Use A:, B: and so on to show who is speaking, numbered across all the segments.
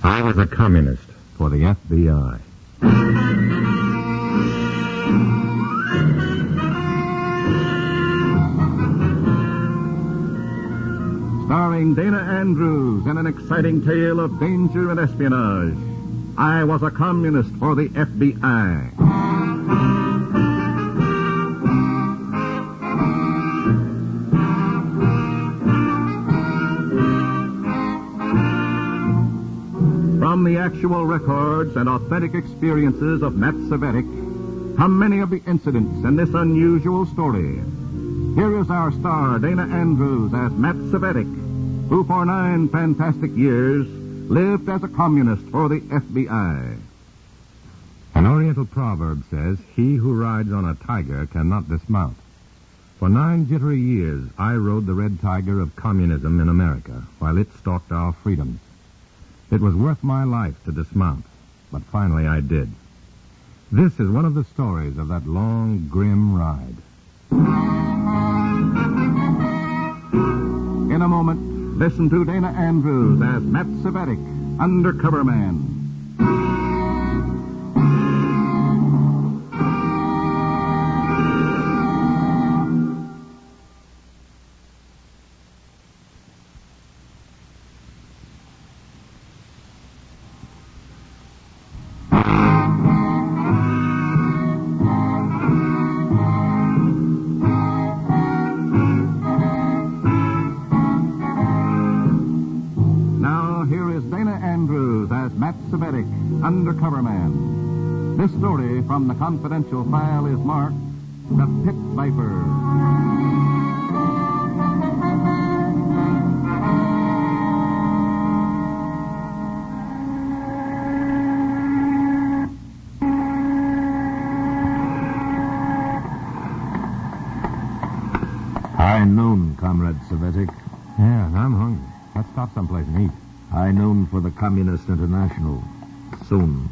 A: I was a communist for the FBI.
B: Starring Dana Andrews in an exciting tale of danger and espionage. I was a communist for the FBI. From the actual records and authentic experiences of Matt Cvetic come many of the incidents in this unusual story. Here is our star, Dana Andrews, as Matt Cvetic, who for 9 fantastic years lived as a communist for the FBI.
A: An Oriental proverb says, "He who rides on a tiger cannot dismount." For 9 jittery years, I rode the red tiger of communism in America, while it stalked our freedoms. It was worth my life to dismount, but finally I did. This is one of the stories of that long, grim ride.
B: In a moment, listen to Dana Andrews as Matt Cvetic, Undercover Man. Matt Cvetic, Undercover Man. This story from the confidential file is marked The Pit Viper.
C: High noon, Comrade Cvetic.
A: Yeah, I'm hungry. Let's stop someplace and eat.
C: High noon for the Communist International. Soon.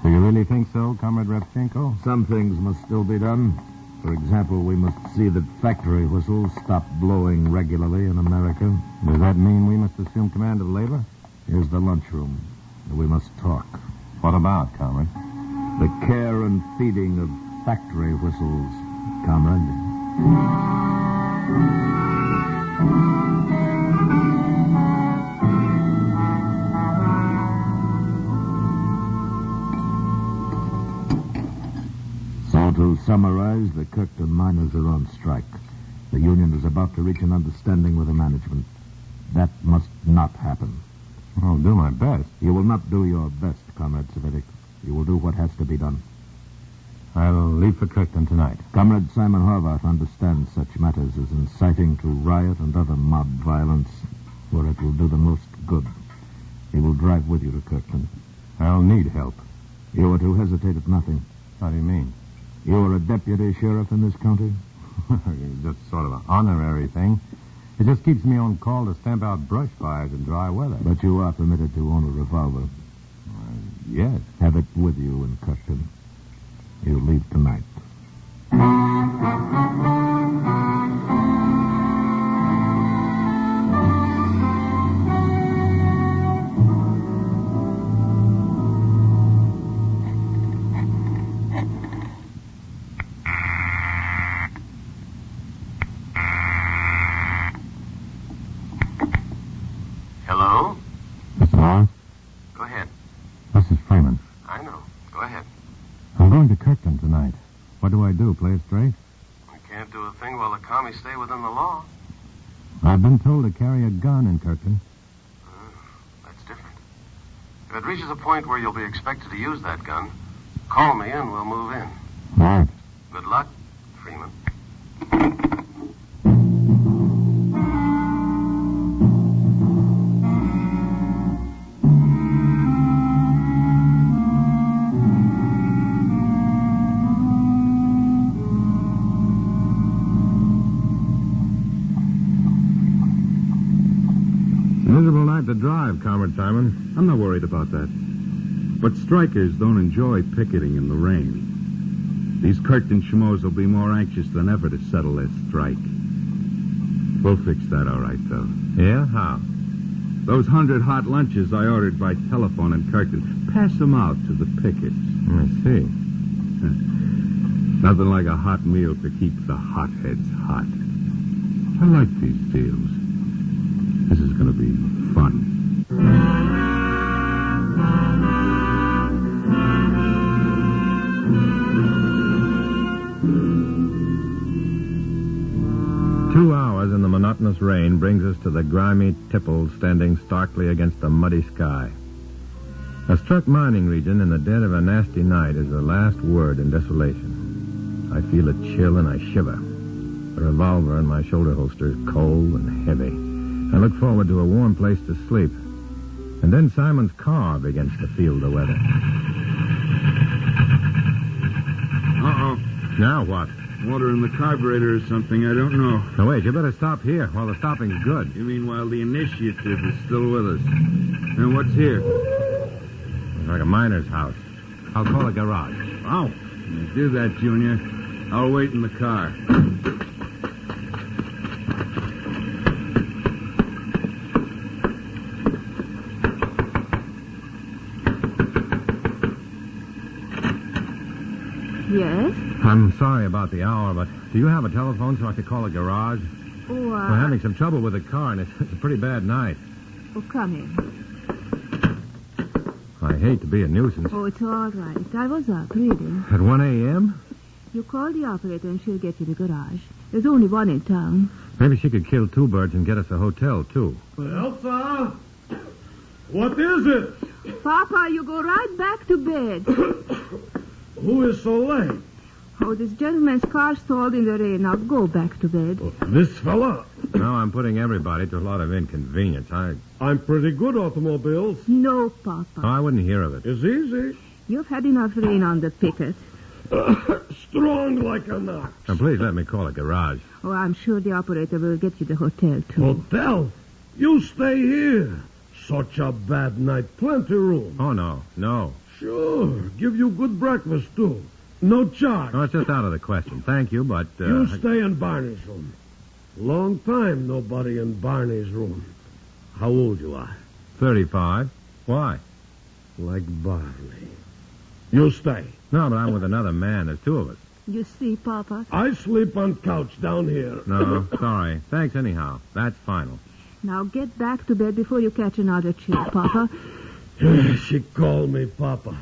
A: Do you really think so, Comrade Revchenko?
C: Some things must still be done. For example, we must see that factory whistles stop blowing regularly in America.
A: Does that mean we must assume command of labor?
C: Here's the lunchroom. We must talk.
A: What about, Comrade?
C: The care and feeding of factory whistles, Comrade. To summarize, the Kirkton miners are on strike. The union is about to reach an understanding with the management. That must not happen.
A: I'll do my best.
C: You will not do your best, Comrade Cvetic. You will do what has to be done.
A: I'll leave for Kirkton tonight.
C: Comrade Simon Horvath understands such matters as inciting to riot and other mob violence, where it will do the most good. He will drive with you to Kirkton.
A: I'll need help.
C: You are to hesitate at nothing.
A: How do you mean?
C: You are a deputy sheriff in this county?
A: It's just sort of an honorary thing. It just keeps me on call to stamp out brush fires in dry weather.
C: But you are permitted to own a revolver.
A: Yes.
C: Have it with you in Kirkton. You leave tonight.
D: Hello?
A: Mr. Lawrence?
D: Go ahead.
A: This is Freeman.
D: I know. Go ahead.
A: I'm going to Kirkton tonight. What do I do? Play it straight?
D: We can't do a thing while the commies stay within the law.
A: I've been told to carry a gun in Kirkton.
D: That's different. If it reaches a point where you'll be expected to use that gun, call me and we'll move in.
A: Right.
D: Good luck, Freeman.
A: Miserable night to drive, Comrade Simon.
E: I'm not worried about that. But strikers don't enjoy picketing in the rain. These Kirkton schmoes will be more anxious than ever to settle their strike. We'll fix that all right, though.
A: Yeah? How?
E: Those 100 hot lunches I ordered by telephone in Kirkton, pass them out to the pickets.
A: I see.
E: Nothing like a hot meal to keep the hotheads hot. I like these deals. This is going to be fun.
A: 2 hours in the monotonous rain brings us to the grimy Tipple standing starkly against the muddy sky. A struck mining region in the dead of a nasty night is the last word in desolation. I feel a chill and I shiver. The revolver in my shoulder holster is cold and heavy. I look forward to a warm place to sleep. And then Simon's car begins to feel the weather.
E: Uh-oh.
A: Now what?
E: Water in the carburetor or something, I don't know.
A: Now, wait, you better stop here while the stopping's good.
E: You mean while the initiative is still with us? And what's here?
A: It's like a miner's house. I'll call a garage.
E: Oh, do that, Junior. I'll wait in the car.
F: Yes?
A: I'm sorry about the hour, but do you have a telephone so I could call a garage?
F: Oh,
A: We're having some trouble with the car, and it's a pretty bad night.
F: Oh, come in.
A: I hate to be a nuisance.
F: Oh, it's all right. I was up reading.
A: At 1 a.m.?
F: You call the operator and she'll get you the garage. There's only one in town.
A: Maybe she could kill 2 birds and get us a hotel, too.
G: Elsa! What is it?
F: Papa, you go right back to bed.
G: Who is so late?
F: Oh, this gentleman's car stalled in the rain. Now go back to bed.
G: This fella.
A: No, I'm putting everybody to a lot of inconvenience.
G: I'm pretty good automobiles.
F: No, Papa.
A: I wouldn't hear of it.
G: It's easy.
F: You've had enough rain on the picket.
G: Strong like an ox.
A: Now, please let me call a garage.
F: Oh, I'm sure the operator will get you the hotel, too.
G: Hotel? You stay here. Such a bad night. Plenty room.
A: Oh, no.
G: Sure. Give you good breakfast, too. No charge.
A: No, it's just out of the question. Thank you, but...
G: You stay in Barney's room. Long time nobody in Barney's room. How old you are?
A: 35. Why?
G: Like Barney. You stay.
A: No, but I'm with another man. There's 2 of us.
F: You see, Papa?
G: I sleep on couch down here.
A: No, sorry. Thanks anyhow. That's final.
F: Now get back to bed before you catch another chill, Papa.
G: She called me Papa.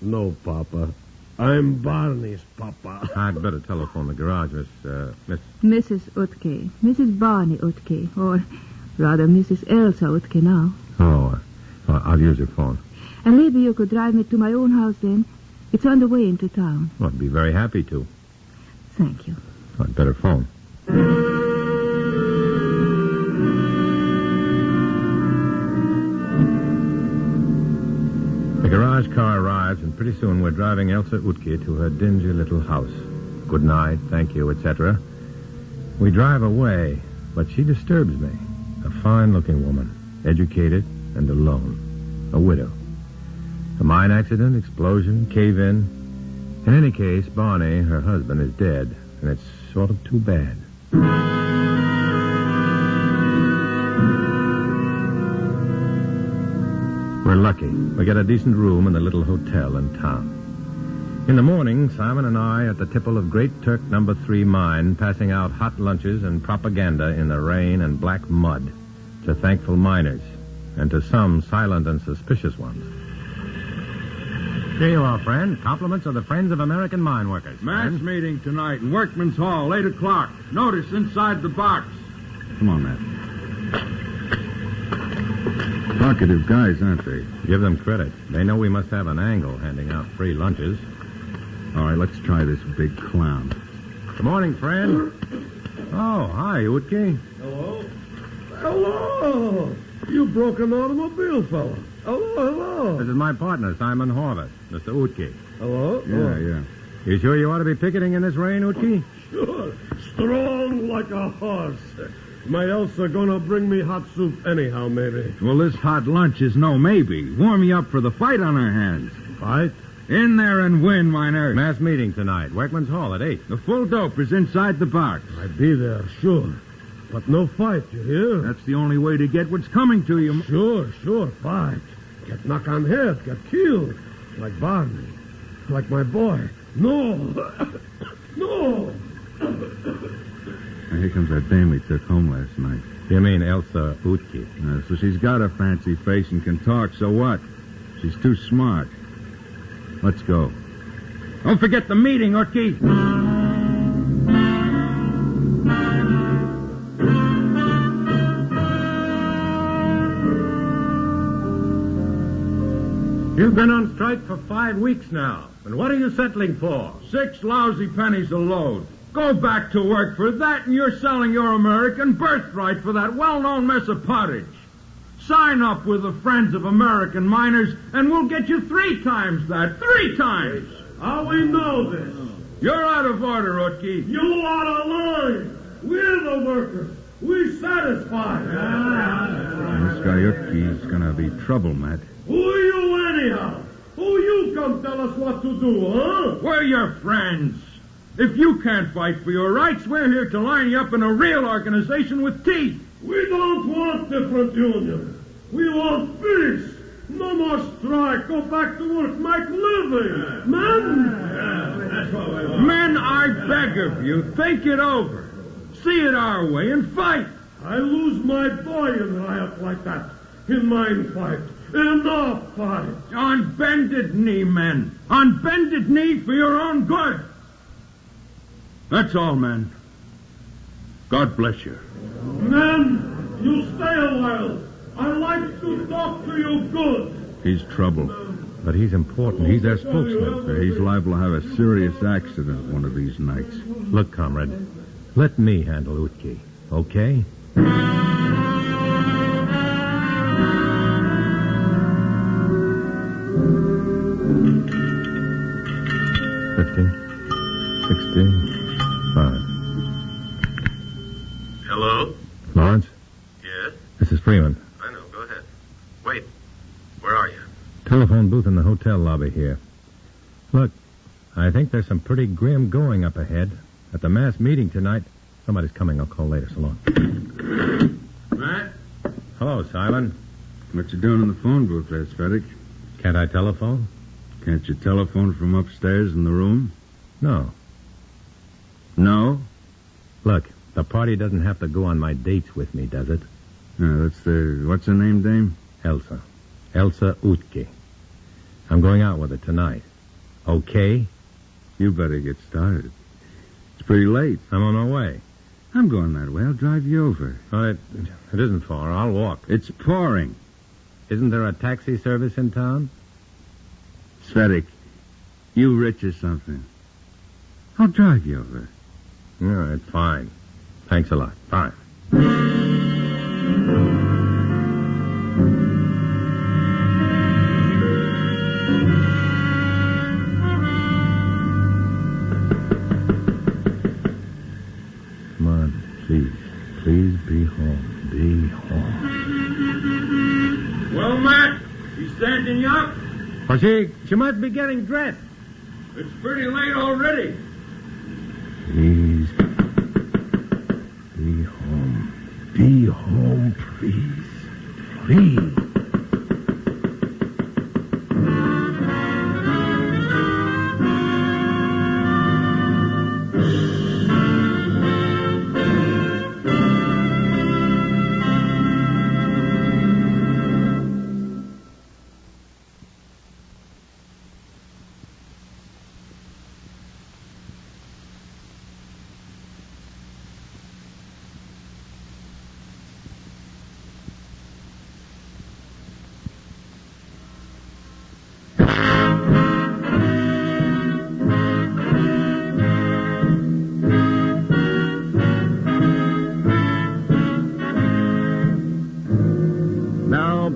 G: No, Papa. I'm Barney's Papa.
A: I'd better telephone the garage, Miss...
F: Mrs. Utke. Mrs. Barney Utke. Or rather, Mrs. Elsa Utke now.
A: Oh, I'll use your phone.
F: And maybe you could drive me to my own house then. It's on the way into town.
A: Well, I'd be very happy to.
F: Thank you.
A: I'd better phone. The garage car arrives, and pretty soon we're driving Elsa Utke to her dingy little house. Good night, thank you, etc. We drive away, but she disturbs me. A fine-looking woman, educated and alone. A widow. A mine accident, explosion, cave-in. In any case, Barney, her husband, is dead, and it's sort of too bad. We're lucky. We get a decent room in the little hotel in town. In the morning, Simon and I at the tipple of Great Turk No. 3 mine, passing out hot lunches and propaganda in the rain and black mud to thankful miners and to some silent and suspicious ones. Here you are, friend. Compliments of the Friends of American Mine Workers.
E: Mass meeting tonight in Workman's Hall, 8 o'clock. Notice inside the box. Come on, Matt. Talkative guys, aren't they?
A: Give them credit. They know we must have an angle handing out free lunches.
E: All right, let's try this big clown.
A: Good morning, friend. Oh, hi, Utke.
G: Hello? Hello! You broke an automobile, fella. Hello.
A: This is my partner, Simon Horvath, Mr. Utke.
G: Hello?
E: Yeah.
A: You sure you ought to be picketing in this rain, Utke?
G: Sure. Strong like a horse. My Elsa gonna bring me hot soup anyhow, maybe.
E: Well, this hot lunch is no maybe. Warm me up for the fight on our hands.
G: Fight?
E: In there and win, miners.
A: Mass meeting tonight, Workman's Hall at 8.
E: The full dope is inside the box.
G: I be there, sure. but no fight, you hear?
E: That's the only way to get what's coming to you.
G: Sure, fight. Get knocked on head, get killed. Like Barney. Like my boy. No. No.
E: Here comes that dame we took home last night.
A: You mean Elsa Utke?
E: So she's got a fancy face and can talk, so what? She's too smart. Let's go. Don't forget the meeting, Utke.
H: You've been on strike for 5 weeks now. And what are you settling for?
E: 6 lousy pennies a load. Go back to work for that, and you're selling your American birthright for that well-known mess of pottage. Sign up with the Friends of American Miners, and we'll get you 3 times that. 3 times!
G: How we know this?
E: You're out of order, Utke.
G: You out of line. We're the workers. We satisfied.
E: This guy Utke's gonna be trouble, Matt.
G: Who are you anyhow? Who you come tell us what to do, huh?
E: We're your friends. If you can't fight for your rights, we're here to line you up in a real organization with teeth.
G: We don't want different unions. We want peace. No more strike. Go back to work. Make living. Men!
H: That's what we want.
E: Men, I beg of you, think it over. See it our way and fight.
G: I lose my boy in riot like that. In mine fight. Enough fight.
E: On bended knee, men. On bended knee for your own good. That's all, men. God bless you.
G: Men, you stay a while. I like to talk to you good.
E: He's trouble.
A: But he's important. He's their spokesman.
E: He's liable to have a serious accident one of these nights.
A: Look, comrade, let me handle Utke, okay? 15, 16, 5.
D: Hello?
A: Lawrence,
D: Yes?
A: this is Freeman.
D: I know. Go ahead. Wait. Where are you?
A: Telephone booth in the hotel lobby here. Look, I think there's some pretty grim going up ahead. At the mass meeting tonight, somebody's coming. I'll call later. So long.
E: Matt?
A: Hello, Simon.
E: What you doing in the phone booth there, Svedic?
A: Can't I telephone?
E: Can't you telephone from upstairs in the room?
A: No.
E: No?
A: Look, the party doesn't have to go on my dates with me, does it?
E: That's the... What's her name, dame?
A: Elsa. Elsa Utke. I'm going out with her tonight. Okay?
E: You better get started. It's pretty late.
A: I'm on my way.
E: I'm going that way. I'll drive you over.
A: Oh, it isn't far. I'll walk.
E: It's pouring.
A: Isn't there a taxi service in town?
E: Svedic, you rich or something. I'll drive you over.
A: All right, fine. Thanks a lot. Bye. Come on, please. Please be home. Be home.
E: Well, Matt, you standing up?
A: Well, she must be getting dressed.
E: It's pretty late already.
A: Please. Be home. Be home, please. Please.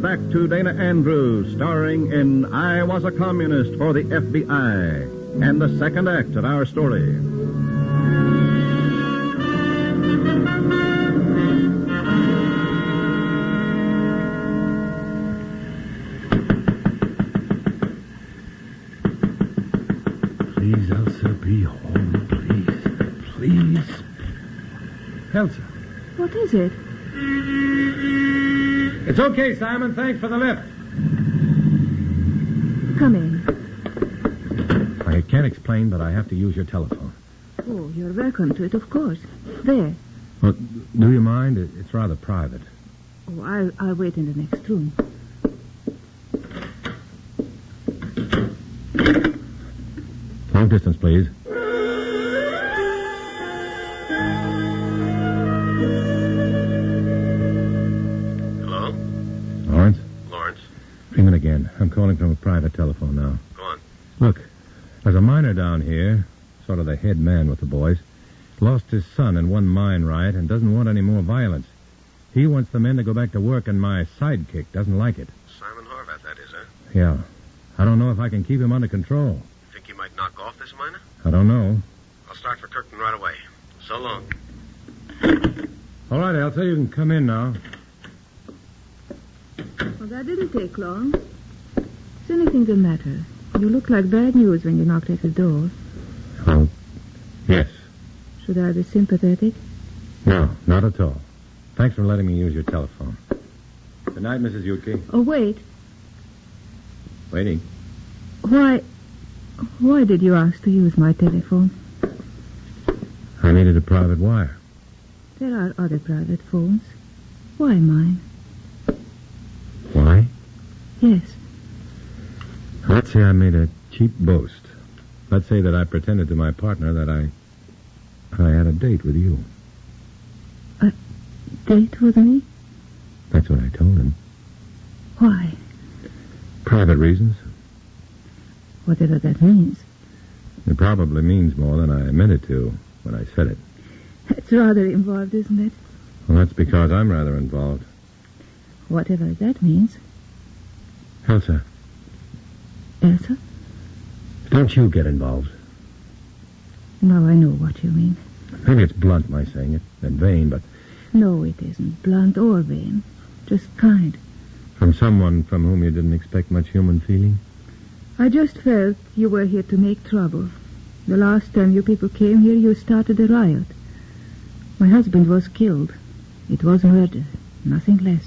B: Back to Dana Andrews, starring in I Was a Communist for the FBI, and the second act of our story.
A: Please, Elsa, be home, please. Please. Elsa.
F: What is it?
H: It's okay, Simon. Thanks for the lift.
F: Come in.
A: I can't explain, but I have to use your telephone.
F: Oh, you're welcome to it, of course. There.
A: Well, do you mind? It's rather private.
F: Oh, I'll wait in the next room.
A: Long distance, please.
D: Hello?
A: Lawrence?
D: Lawrence?
A: Freeman again. I'm calling from a private telephone now.
D: Go on.
A: Look, there's a miner down here, sort of the head man with the boys. Lost his son in one mine riot and doesn't want any more violence. He wants the men to go back to work, and my sidekick doesn't like it.
D: Simon Horvath, that is, huh?
A: Yeah. I don't know if I can keep him under control.
D: Think he might knock off this miner?
A: I don't know.
D: I'll start for Kirkton right away. So long.
A: All right, Elsa, you can come in now.
F: Well, that didn't take long. Is anything the matter? You look like bad news when you knocked at the door.
A: Oh, yes.
F: Should I be sympathetic?
A: No, not at all. Thanks for letting me use your telephone. Good night, Mrs. Yuki.
F: Oh, wait.
A: Waiting.
F: Why did you ask to use my telephone?
A: I needed a private wire.
F: There are other private phones. Why mine?
A: Why?
F: Yes.
A: Let's say I made a cheap boast. Let's say that I pretended to my partner that I had a date with you.
F: A date with me?
A: That's what I told him.
F: Why?
A: Private reasons.
F: Whatever that means.
A: It probably means more than I meant it to when I said it.
F: It's rather involved, isn't it?
A: Well, that's because I'm rather involved.
F: Whatever that means.
A: Elsa,
F: Elsa?
A: don't you get involved.
F: Now I know what you mean.
A: Maybe it's blunt, my saying it, and vain, but
F: No, it isn't blunt or vain. Just kind.
A: from someone from whom you didn't expect much human feeling.
F: I just felt you were here to make trouble. The last time you people came here, you started a riot. My husband was killed. It was murder, nothing less.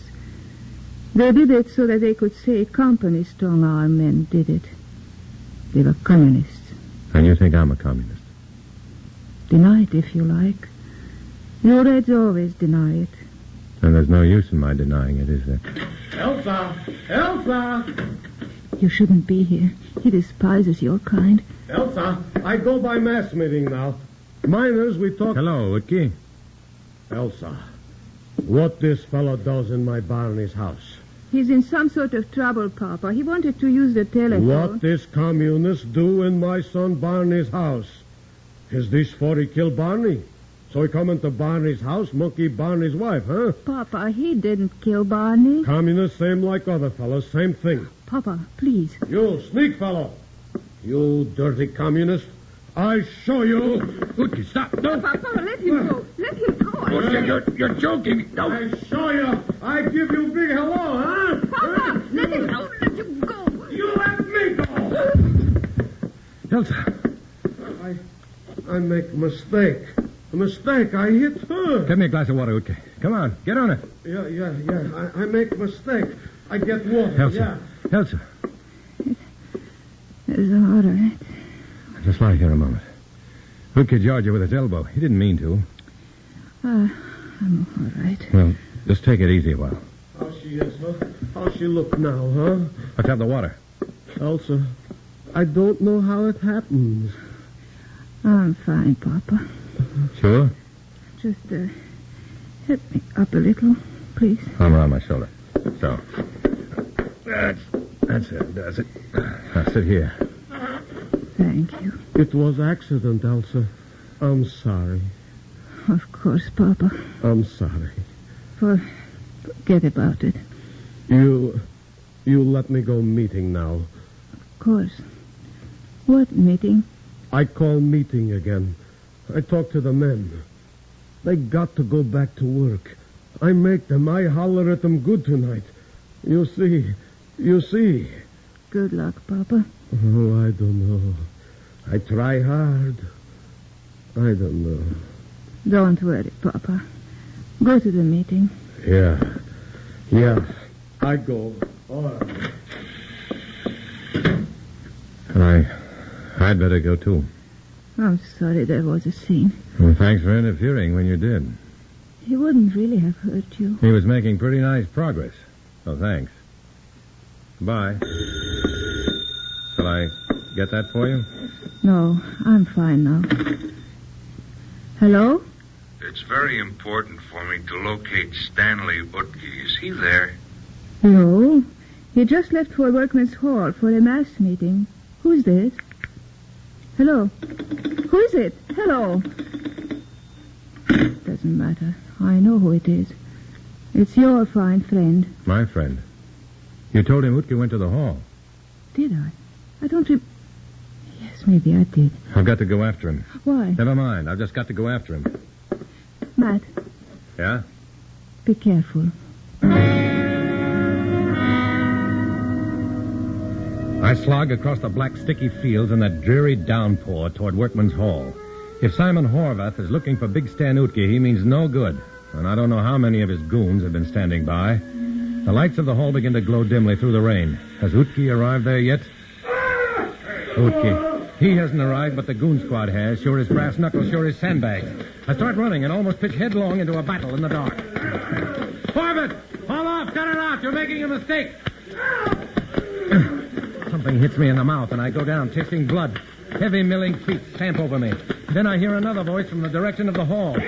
F: They did it so that they could say company strong-arm men did it. They were communists.
A: And you think I'm a communist?
F: Deny it if you like. You Reds always deny it.
A: And there's no use in my denying it, is there?
G: Elsa! Elsa!
F: You shouldn't be here. He despises your kind.
G: Elsa, I go by mass meeting now. Miners, we talk...
A: Hello, Utki.
G: Elsa, what this fellow does in my Barney's house?
F: He's in some sort of trouble, Papa. He wanted to use the telephone.
G: What this communist do in my son Barney's house? Is this for he kill Barney? So he come into Barney's house, monkey Barney's wife, huh?
F: Papa, he didn't kill Barney.
G: Communist, same like other fellows, same thing.
F: Papa, please.
G: You, sneak fellow. You dirty communist. I show you.
A: Utki, stop. No.
F: Papa, let him go. Let him go.
A: You're joking. No.
G: I show you. I give you big hello, huh?
F: Papa, let him go. Let him go.
G: You let me go.
A: Elsa.
G: I make mistake. A mistake. I hit her.
A: Get me a glass of water, Utki. Come on, get on it.
G: Yeah. I make mistake. I get water.
A: Elsa.
G: Yeah.
A: Elsa.
F: It's all right.
A: Just lie here a moment. Utki jarred you with his elbow. He didn't mean to.
F: I'm all right.
A: Well, just take it easy a while.
G: How she is, huh? How she look now, huh?
A: Let's have the water.
G: Elsa, I don't know how it happens.
F: I'm fine, Papa.
A: Sure?
F: Just, help me up a little, please.
A: Arm around my shoulder. So. That's it. Does it. Now sit here.
F: Thank you.
G: It was accident, Elsa. I'm sorry.
F: Of course, Papa.
G: I'm sorry.
F: Forget about it.
G: You let me go meeting now.
F: Of course. What meeting?
G: I call meeting again. I talk to the men. They got to go back to work. I make them. I holler at them good tonight. You see.
F: Good luck, Papa.
G: Oh, I don't know. I try hard. I don't know.
F: Don't worry, Papa. Go to the meeting.
G: Yeah. I go. All right.
A: And I'd better go, too.
F: I'm sorry there was a scene.
A: Well, thanks for interfering when you did.
F: He wouldn't really have hurt you.
A: He was making pretty nice progress. So thanks. Bye. Shall I get that for you?
F: No, I'm fine now. Hello?
I: It's very important for me to locate Stanley Utke. Is he there?
F: No. He just left for Workman's Hall for a mass meeting. Who's this? Hello? Who is it? Hello? Doesn't matter. I know who it is. It's your fine friend.
A: My friend. You told him Utke went to the hall.
F: Did I? I don't Yes, maybe I did.
A: I've got to go after him.
F: Why?
A: Never mind. I've just got to go after him.
F: Matt.
A: Yeah?
F: Be careful.
A: I slog across the black, sticky fields in that dreary downpour toward Workman's Hall. If Simon Horvath is looking for Big Stan Utke, he means no good. And I don't know how many of his goons have been standing by. The lights of the hall begin to glow dimly through the rain. Has Utke arrived there yet? Utke. He hasn't arrived, but the goon squad has. Sure as brass knuckles, sure as sandbags. I start running and almost pitch headlong into a battle in the dark. Horvath! Hold off! Cut it out! You're making a mistake! Something hits me in the mouth, and I go down, tasting blood. Heavy milling feet stamp over me. Then I hear another voice from the direction of the hall. The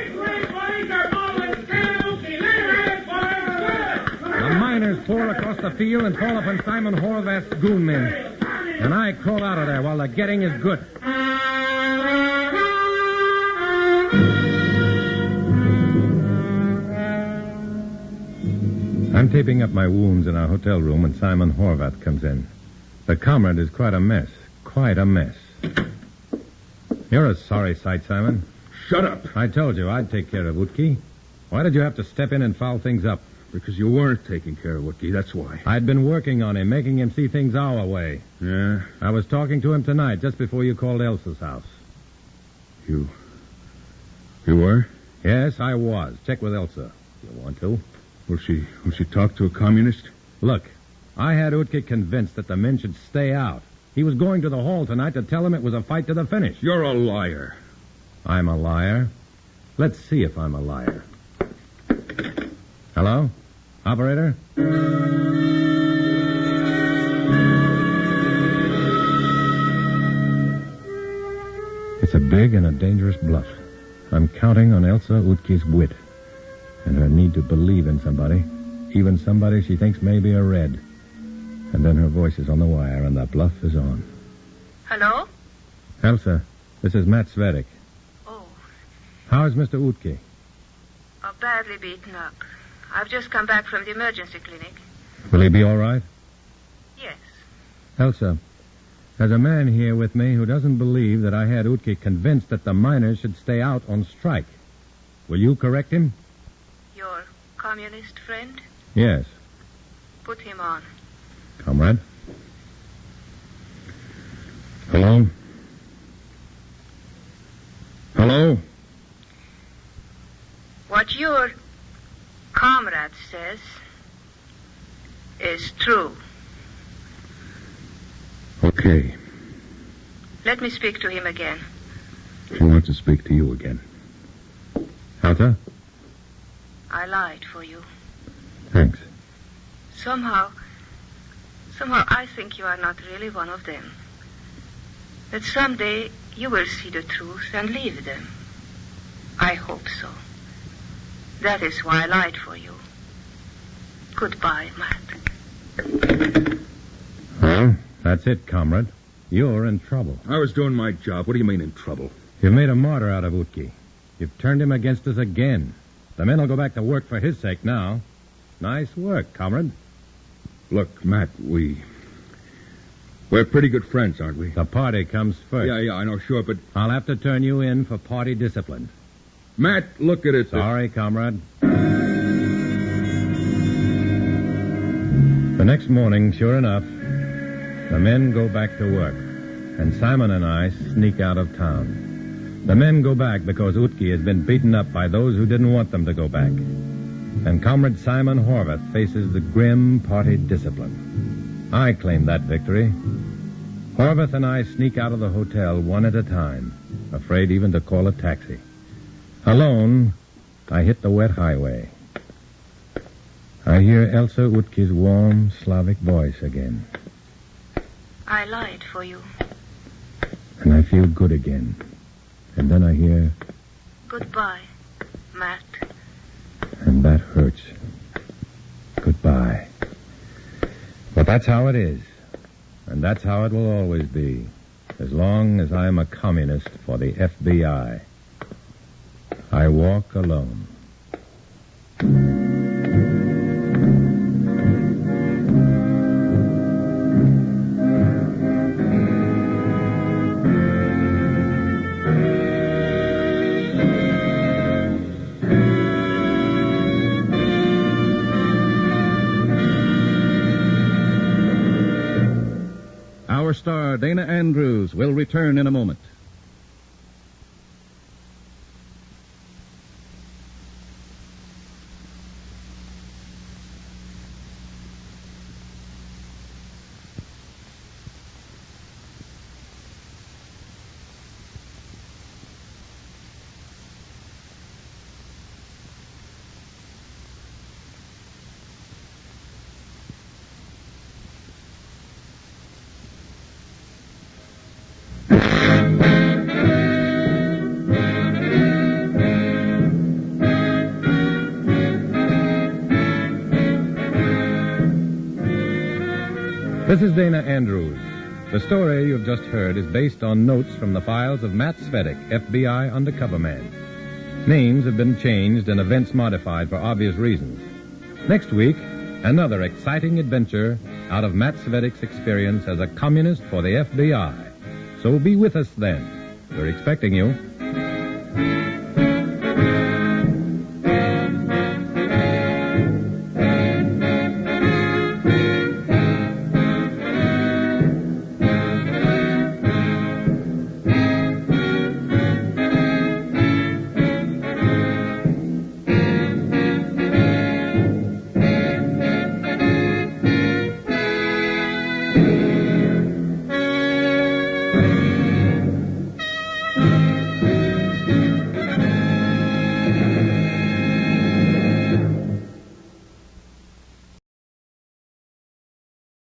A: miners pour across the field and fall upon Simon Horvath's goon men. And I crawl out of there while the getting is good. I'm taping up my wounds in our hotel room when Simon Horvath comes in. The comrade is quite a mess. Quite a mess. You're a sorry sight, Simon.
J: Shut up.
A: I told you I'd take care of Utke. Why did you have to step in and foul things up?
J: Because you weren't taking care of Utke, that's why.
A: I'd been working on him, making him see things our way.
J: Yeah?
A: I was talking to him tonight, just before you called Elsa's house.
J: You were?
A: Yes, I was. Check with Elsa, if you want to.
J: Will she talk to a communist?
A: Look, I had Utke convinced that the men should stay out. He was going to the hall tonight to tell him it was a fight to the finish.
J: You're a liar.
A: I'm a liar? Let's see if I'm a liar. Hello? Operator? It's a big and a dangerous bluff. I'm counting on Elsa Utke's wit and her need to believe in somebody, even somebody she thinks may be a Red. And then her voice is on the wire and the bluff is on.
F: Hello?
A: Elsa, this is Matt Svedek.
F: Oh.
A: How is Mr. Utke?
F: Badly beaten up. I've just come back from the emergency clinic.
A: Will he be all right?
F: Yes.
A: Elsa, there's a man here with me who doesn't believe that I had Utke convinced that the miners should stay out on strike. Will you correct him?
F: Your communist friend?
A: Yes.
F: Put him on.
A: Comrade? Hello? Hello?
F: What your comrade says is true.
J: Okay.
F: Let me speak to him again.
J: She wants to speak to you again.
A: Elsa?
F: I lied for you.
A: Thanks.
F: Somehow I think you are not really one of them. That someday you will see the truth and leave them. I hope so. That is why I lied for you. Goodbye, Matt.
A: Well, that's it, comrade. You're in trouble.
J: I was doing my job. What do you mean in trouble?
A: You've made a martyr out of Utke. You've turned him against us again. The men will go back to work for his sake now. Nice work, comrade.
J: Look, Matt, we're pretty good friends, aren't we?
A: The party comes first.
J: Yeah, I know, sure, but...
A: I'll have to turn you in for party discipline.
J: Matt, look at it.
A: Sorry, comrade. The next morning, sure enough, the men go back to work, and Simon and I sneak out of town. The men go back because Utki has been beaten up by those who didn't want them to go back. And Comrade Simon Horvath faces the grim party discipline. I claim that victory. Horvath and I sneak out of the hotel one at a time, afraid even to call a taxi. Alone, I hit the wet highway. I hear Elsa Utki's warm Slavic voice again.
F: I lied for you.
A: And I feel good again. And then I hear...
F: Goodbye, Matt.
A: And that hurts. Goodbye. But that's how it is. And that's how it will always be. As long as I'm a communist for the FBI. I walk alone.
B: Our star, Dana Andrews, will return in a moment.
A: This is Dana Andrews. The story you've just heard is based on notes from the files of Matt Svedek, FBI undercover man. Names have been changed and events modified for obvious reasons. Next week, another exciting adventure out of Matt Svedek's experience as a communist for the FBI. So be with us then. We're expecting you.